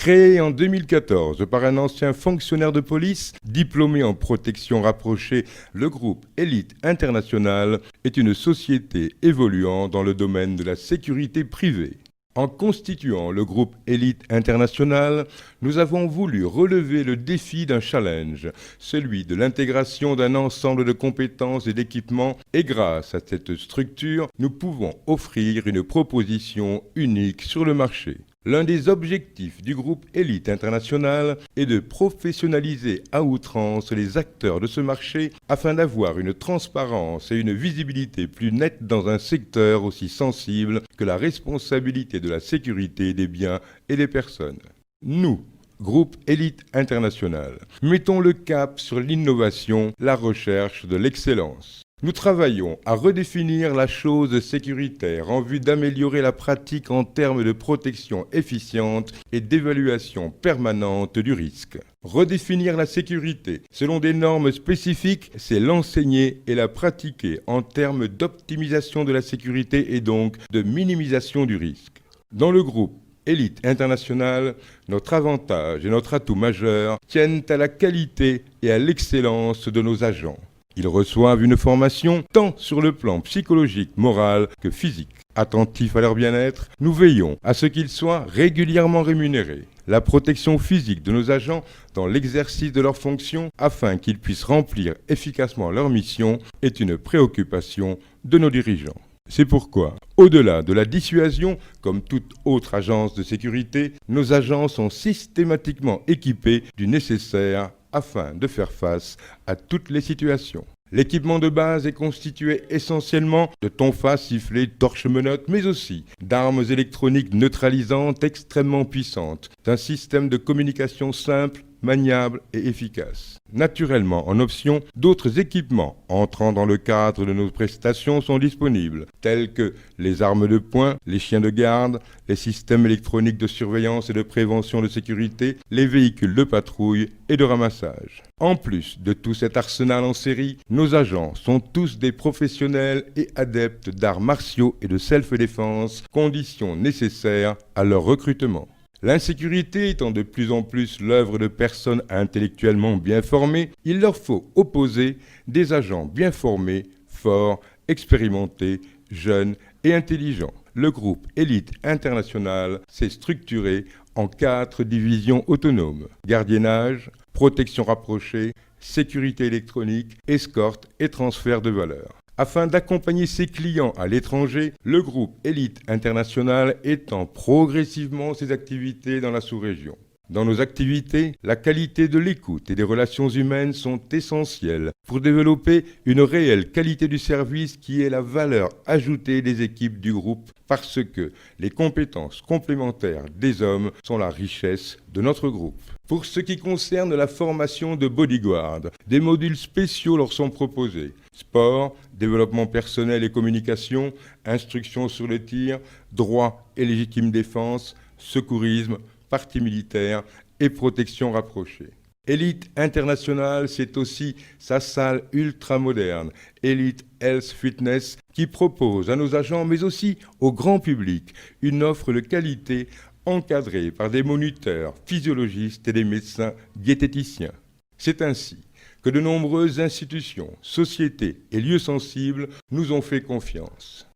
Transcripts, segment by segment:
Créé en 2014 par un ancien fonctionnaire de police diplômé en protection rapprochée, le groupe Elite International est une société évoluant dans le domaine de la sécurité privée. En constituant le groupe Elite International, nous avons voulu relever le défi d'un challenge, celui de l'intégration d'un ensemble de compétences et d'équipements, et grâce à cette structure, nous pouvons offrir une proposition unique sur le marché. L'un des objectifs du groupe Elite International est de professionnaliser à outrance les acteurs de ce marché afin d'avoir une transparence et une visibilité plus nette dans un secteur aussi sensible que la responsabilité de la sécurité des biens et des personnes. Nous, groupe Elite International, mettons le cap sur l'innovation, la recherche de l'excellence. Nous travaillons à redéfinir la chose sécuritaire en vue d'améliorer la pratique en termes de protection efficiente et d'évaluation permanente du risque. Redéfinir la sécurité selon des normes spécifiques, c'est l'enseigner et la pratiquer en termes d'optimisation de la sécurité et donc de minimisation du risque. Dans le groupe Elite International, notre avantage et notre atout majeur tiennent à la qualité et à l'excellence de nos agents. Ils reçoivent une formation tant sur le plan psychologique, moral que physique. Attentifs à leur bien-être, nous veillons à ce qu'ils soient régulièrement rémunérés. La protection physique de nos agents dans l'exercice de leurs fonctions afin qu'ils puissent remplir efficacement leur mission est une préoccupation de nos dirigeants. C'est pourquoi, au-delà de la dissuasion, comme toute autre agence de sécurité, nos agents sont systématiquement équipés du nécessaire afin de faire face à toutes les situations. L'équipement de base est constitué essentiellement de tonfas, sifflets, torches-menottes, mais aussi d'armes électroniques neutralisantes extrêmement puissantes, d'un système de communication simple, maniable et efficace. Naturellement, en option, d'autres équipements entrant dans le cadre de nos prestations sont disponibles, tels que les armes de poing, les chiens de garde, les systèmes électroniques de surveillance et de prévention de sécurité, les véhicules de patrouille et de ramassage. En plus de tout cet arsenal en série, nos agents sont tous des professionnels et adeptes d'arts martiaux et de self-défense, conditions nécessaires à leur recrutement. L'insécurité étant de plus en plus l'œuvre de personnes intellectuellement bien formées, il leur faut opposer des agents bien formés, forts, expérimentés, jeunes et intelligents. Le groupe Elite International s'est structuré en 4 divisions autonomes: gardiennage, protection rapprochée, sécurité électronique, escorte et transfert de valeur. Afin d'accompagner ses clients à l'étranger, le groupe Elite International étend progressivement ses activités dans la sous-région. Dans nos activités, la qualité de l'écoute et des relations humaines sont essentielles pour développer une réelle qualité du service qui est la valeur ajoutée des équipes du groupe parce que les compétences complémentaires des hommes sont la richesse de notre groupe. Pour ce qui concerne la formation de bodyguard, des modules spéciaux leur sont proposés. Sport, développement personnel et communication, instruction sur le tir, droit et légitime défense, secourisme, partie militaire et protection rapprochée. Elite International, c'est aussi sa salle ultra moderne, Elite Health Fitness, qui propose à nos agents, mais aussi au grand public, une offre de qualité encadrée par des moniteurs, physiologistes et des médecins diététiciens. C'est ainsi que de nombreuses institutions, sociétés et lieux sensibles nous ont fait confiance.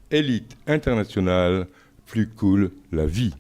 Elite International, plus cool la vie.